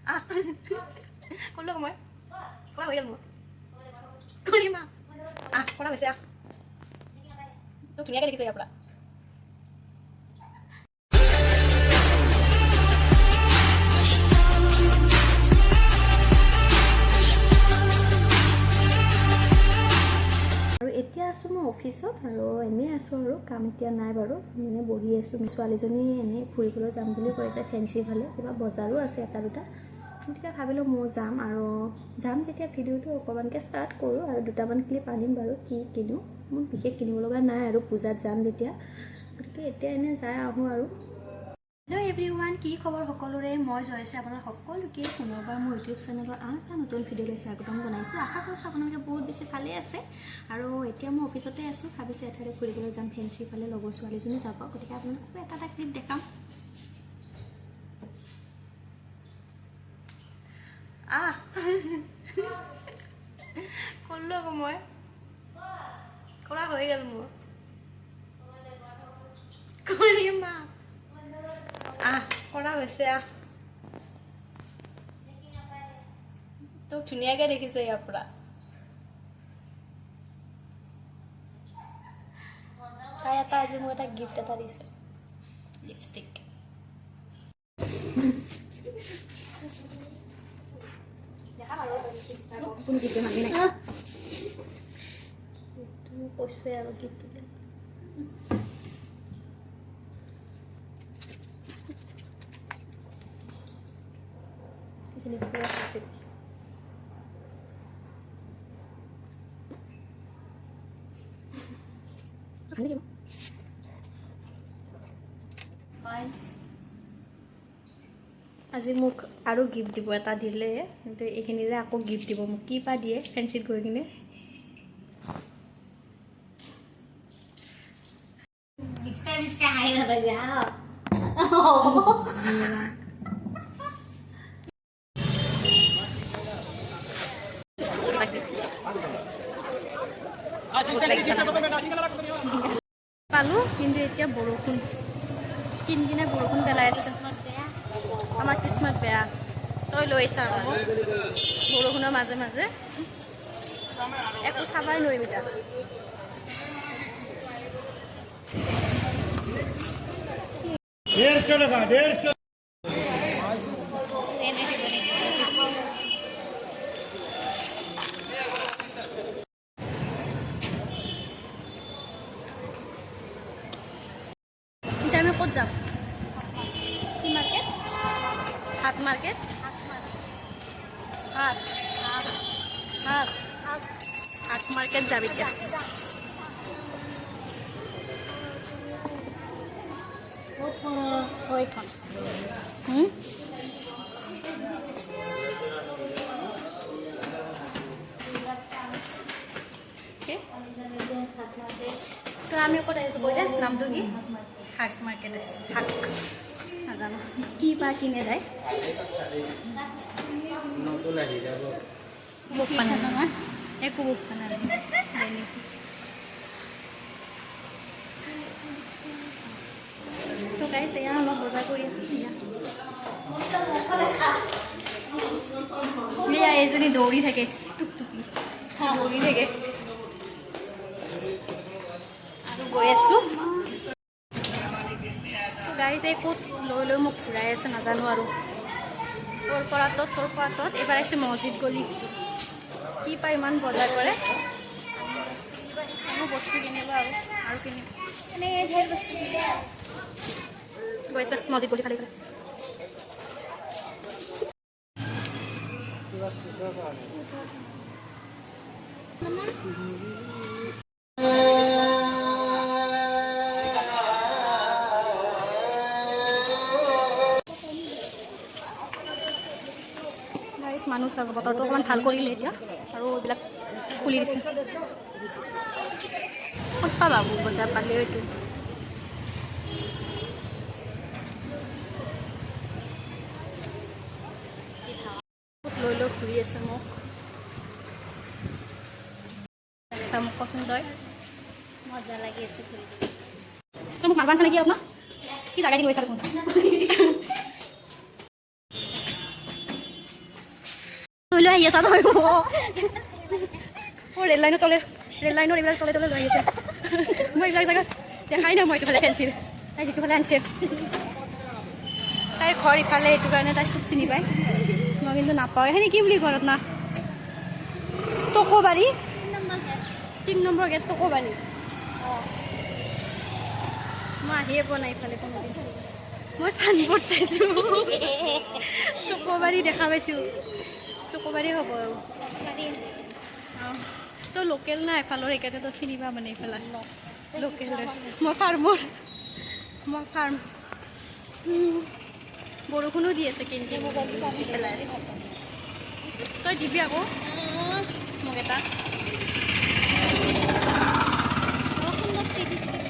Ah, ক'লো মই কৰা হৈ গ'ল মোৰ কৰিম কৰা হৈছে তোক ধুনীয়াকৈ দেখিছে ইয়াৰ পৰা আৰু এতিয়া আছোঁ মই অফিচত আৰু এনেই আছোঁ আৰু কাম এতিয়া নাই বাৰু এনেই বহি আছোঁ ছোৱালীজনী এনেই ফুৰিবলৈ যাম বুলি কৈছে ফেঞ্চি ফালে কিবা বজাৰো আছে এটা দুটা গতিকে ভাবিলোঁ মই যাম আৰু যাম যেতিয়া ভিডিঅ'টো অকণমানকৈ ষ্টাৰ্ট কৰোঁ আৰু দুটামান ক্লিপ আনিম বাৰু কি কিনো মোৰ বিশেষ কিনিব লগা নাই আৰু পূজাত যাম যেতিয়া গতিকে এতিয়া এনেই যাই আহোঁ আৰু হেল্ল' এভৰিৱান কি খবৰ সকলোৰে মই জয়ছে আপোনাৰ সকলোকে পুনৰবাৰ মোৰ ইউটিউব চেনেলৰ আন এটা নতুন ভিডিঅ'লৈ স্বাগতম জনাইছোঁ আশা কৰিছোঁ আপোনালোকে বহুত বেছি ভালেই আছে আৰু এতিয়া মই অফিচতে আছোঁ ভাবিছোঁ এঠাইলৈ ফুৰিবলৈ যাম ফেঞ্চি ফালে লগৰ ছোৱালীজনী যাব গতিকে আপোনালোককো এটা ক্লিপ দেখাম ক'লো আকৌ মই কৰা হৈ গ'ল মোৰ কৰিম কৰা হৈছে তোক ধুনীয়াকৈ দেখিছে ইয়াৰ পৰা তাই এটা আজি মোক এটা গিফ্ট এটা দিছে লিপষ্টিক কৈছোৱে আৰু গিফ্টটো আজি মোক আৰু গিফ্ট দিব এটা দিলে কিন্তু এইখিনি যে আকৌ গিফ্ট দিব মোক কি পা দিয়ে ফেঞ্চিত গৈ কিনে পালোঁ কিন্তু এতিয়া বৰষুণ কিনকিনে বৰষুণ পেলাই আছে আমাৰ কিস্মত বেয়া তই লৈ আছা আকৌ বৰষুণৰ মাজে মাজে একো চাবাই নোৱাৰিম এতিয়া এতিয়া আমি ক'ত যাম কি মাৰ্কেট হাট মাৰ্কেট হাট মাৰ্কেট যাবি এতিয়া তো আমি ক'ত আহিছোঁ কৈ দে নামটো কি শাক মাৰ্কেট আহিছোঁ শাক নাজানো কি বা কিনে যায় বুক পানা নহয় একো বুক পানা তো গাইছ এয়া অলপ বজাৰ কৰি আছোঁ এয়া এইজনী দৌৰি থাকে টুকটুকি দৌৰি থাকে আৰু গৈ আছোঁ গাইজ এই ক'ত লৈ লৈ মোক ঘূৰাই আছে নাজানো আৰু তোৰ পৰা তত এইবাৰ আহিছে মছজিদ গলি কি পায় ইমান বজাৰ কৰে বস্তু কিনিব আৰু কিনিব এনেই ধেৰ বস্তু গৈছে মছজিদ গলি খালি খালি মানুহ চাব বতৰটো অকণমান ভাল কৰিলে এতিয়া আৰু এইবিলাক খুলি দিছে ক'ত পাবা বজাৰ পালে এইটো লৈ লৈ ঘূৰি আছে মোক মোক কচোন তই মজা লাগি আছে ঘূৰি তই মোক মাৰবান নাকি আপোনাৰ কি জাগা দি লৈছা দেখোন লৈ লৈ আহি আছা নহয় ৰেল লাইনৰ এইবিলাক তলে তলে লৈ আহিছে মই এইবিলাক জেগা দেখাই নাই মই এইটোফালে ফেঞ্চিৰ তাই যিটোফালে আনিছে তাইৰ ঘৰ ইফালে সেইটো কাৰণে তাই চব চিনি পায় মই কিন্তু নাপাওঁ সেইখিনি কি বুলি ঘৰত না টকোবাৰী 3 নম্বৰ গেট টকোবাৰী অঁ মই আহিয়ে পোৱা নাই ইফালে কোনোদিন মই চানবোৰ্ড চাইছোঁ টকোবাৰী দেখা পাইছোঁ টকোবাৰী হ'ব আৰু অঁ তই লোকেল না এফালৰ সেইকাৰণে তই চিনি পা মানে এইফালে লোকেল মই ফাৰ্মৰ মই ফাৰ্ম বৰষুণো দি আছে কিন্তু পেলাই আছে তই দিবি আকৌ মোক এটা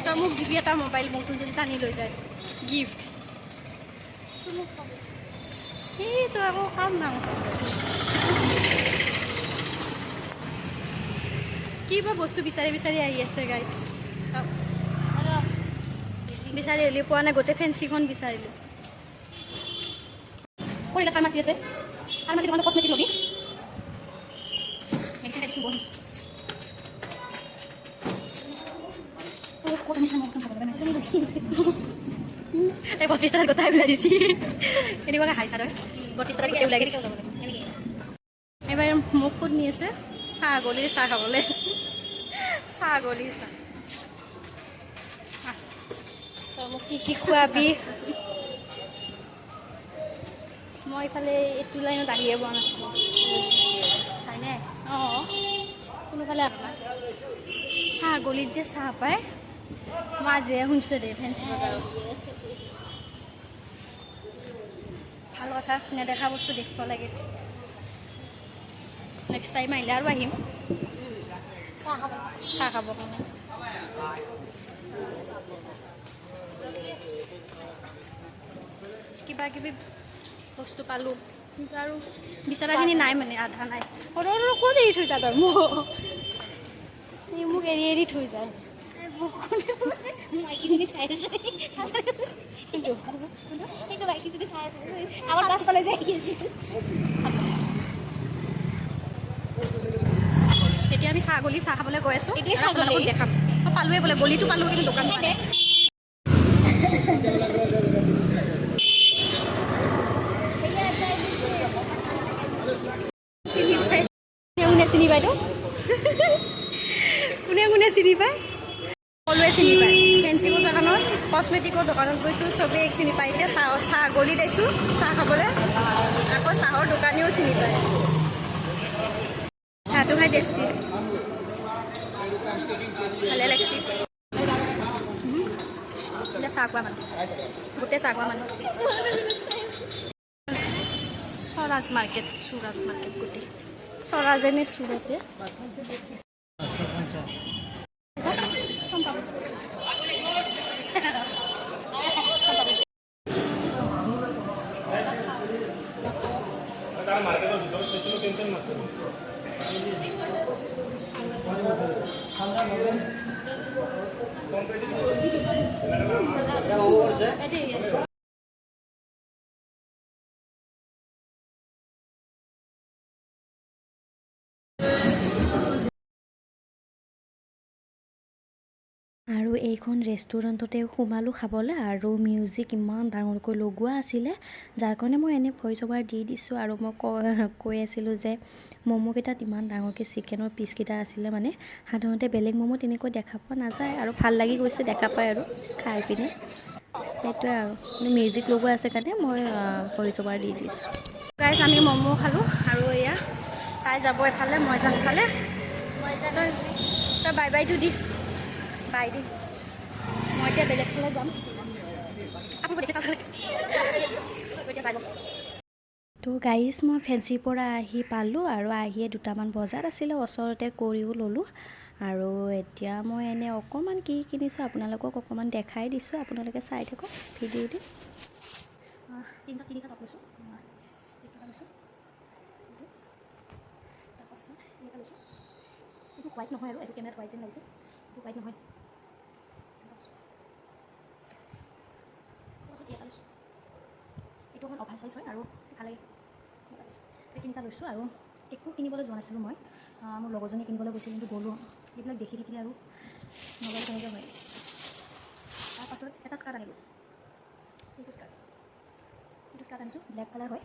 তই মোক দিবি এটা মোবাইল মোকটো যদি টানি লৈ যায় গিফ্ট এই তই আকৌ কাম নাও কিবা বস্তু বিচাৰি বিচাৰি আহি আছে গাইজ বিচাৰি হ'লে পোৱা নাই গোটেই ফেঞ্চিখন বিচাৰিলোঁ কৰিলে ফাৰ্মাচী আছে ফাৰ্মাচী দোকানত কচমেটিক ল'বি মেডিচিন খাইছোঁ বহি এই 32 টাকাত গোটাই ওলাই দিছি এনেকুৱাকৈ হাই চাৰ 32 টাকাত গোটেই ওলাই গৈছে এইবাৰ মোক ক'ত নি আছে ছাগলীৰ চাহ খাবলৈ ছাগলীৰ চাহ তই মোক কি খোৱাবি মই এইফালে এইটো লাইনত আহিয়ে পোৱা নাছিলোঁ হয়নে অঁ কোনোফালে ছাগলীত যে চাহ পায় মই আজিহে শুনিছোঁ দেই ফেঞ্চি বজাৰত ভাল কথা নেদেখা বস্তু দেখিব লাগে নেক্সট টাইম আহিলে আৰু আহিম চাহ খাব কাৰণে কিবা কিবি বস্তু পালোঁ কিন্তু আৰু বিচৰাখিনি নাই মানে আধা নাই সৰু ক'ত এৰি থৈ যা তই মোক এৰি এৰি থৈ যায় এতিয়া আমি ছাগলী চাহ খাবলৈ গৈ আছোঁ এতিয়া ছাগলী দেখাম মই পালোৱে বোলে গলিটো পালোঁ কিন্তু দোকান চিনি পায়তো কোনে কোনে চিনি পায় সকলোৱে চিনি পায় ফেঞ্চি দোকানত কচমেটিকৰ দোকানত গৈছোঁ চবেই চিনি পায় এতিয়া চাহ গলিত আহিছোঁ চাহ খাবলৈ আকৌ চাহৰ দোকানীও চিনি পায় চাহটো খাই টেষ্টি ভালে লাগিছে এতিয়া চাহ খোৱা মানুহ গোটেই চাহ খোৱা মানুহ চুৰাজ মাৰ্কেট গোটেই চৰাজেনে চুৰতে আৰু এইখন ৰেষ্টুৰেণ্টতে সোমালোঁ খাবলৈ আৰু মিউজিক ইমান ডাঙৰকৈ লগোৱা আছিলে যাৰ কাৰণে মই এনেই ভইচ অভাৰ দি দিছোঁ আৰু মই কৈ আছিলোঁ যে ম'ম'কেইটাত ইমান ডাঙৰকৈ চিকেনৰ পিচকেইটা আছিলে মানে সাধাৰণতে বেলেগ ম'ম' তেনেকৈ দেখা পোৱা নাযায় আৰু ভাল লাগি গৈছে দেখা পায় আৰু খাই পিনে সেইটোৱে আৰু মিউজিক লগোৱা আছে কাৰণে মই ভইচ অভাৰ দি দিছোঁ গাইজ আমি ম'ম' খালোঁ আৰু এয়া তাই যাব এফালে মই যাম এফালে তই বাই বাইটো দি বাই দি মই এতিয়া বেলেগ ফালে যাম তো গাইজ মই ফেঞ্চিৰ পৰা আহি পালোঁ আৰু আহিয়ে দুটামান বজাৰ আছিলে ওচৰতে কৰিও ল'লোঁ আৰু এতিয়া মই এনেই অকণমান কি কিনিছোঁ আপোনালোকক অকণমান দেখাই দিছোঁ আপোনালোকে চাই থাকক ভিডিঅ'টো তিনিটা টপ লৈছোঁ তাৰপাছত এইটো লৈছোঁ এইটো হোৱাইট নহয় আৰু এইটো কেমেৰাত হোৱাইট যেন লাগিছে এইটো হোৱাইট নহয় এইটো অকণ অভাৰ চাইজ হয় আৰু ভাল লাগে এই তিনিটা লৈছোঁ আৰু একো কিনিবলৈ যোৱা নাছিলোঁ মই, মোৰ লগৰজনীয়ে কিনিবলৈ গৈছিল, কিন্তু গ'লোঁ। এইবিলাক দেখি থাকিলে আৰু মোবাইল কেনেকৈ হয়। তাৰপাছত এটা স্কাৰ্ট আনিলোঁ, এইটো স্কাৰ্ট আনিছোঁ, ব্লেক কালাৰ হয়।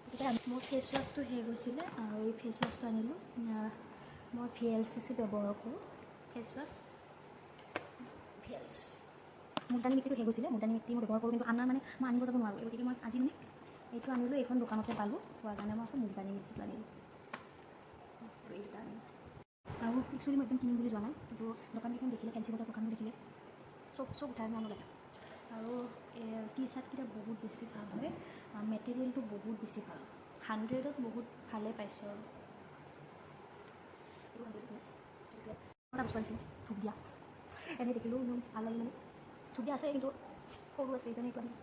গতিকে মোৰ ফেচ ৱাছটো শেষ হৈছিলে আৰু এই ফেচ ৱাছটো আনিলোঁ। মই VLCC ব্যৱহাৰ কৰোঁ ফেচ ৱাছ। VLCC মুলতানী মিট্টিটো শেষ হৈছিলে, মুলতানী মিট্টি মই ব্যৱহাৰ কৰোঁ, কিন্তু আনাৰ মানে মই আনিব যাব নোৱাৰোঁ। গতিকে মই আজি মানে এইটো আনিলোঁ, এইখন দোকানতে পালোঁ, পোৱাৰ কাৰণে মই আকৌ মুলতানী মিট্টিটো আনিলোঁ। এইটো আনিলোঁ আৰু একচুৱেলি মই একদম কিনিম বুলি যোৱা নাই, কিন্তু দোকানকেইখন দেখিলে, ফেঞ্চি বজাৰ দোকানখন দেখিলে চব উঠাই মই আনো লাগে। আৰু টি চাৰ্টকেইটা বহুত বেছি ভাল হয়, মেটেৰিয়েলটো বহুত বেছি ভাল, 100ত বহুত ভালেই পাইছোঁ। আৰু এটা বস্তু আনিছিলোঁ, ধূপ দিয়া, এনেই দেখিলোঁ ইমান ভাল লাগিল। মানে ধূপ দিয়া আছে, কিন্তু সৰু আছে, সেইকাৰণে এইটো আনিলোঁ।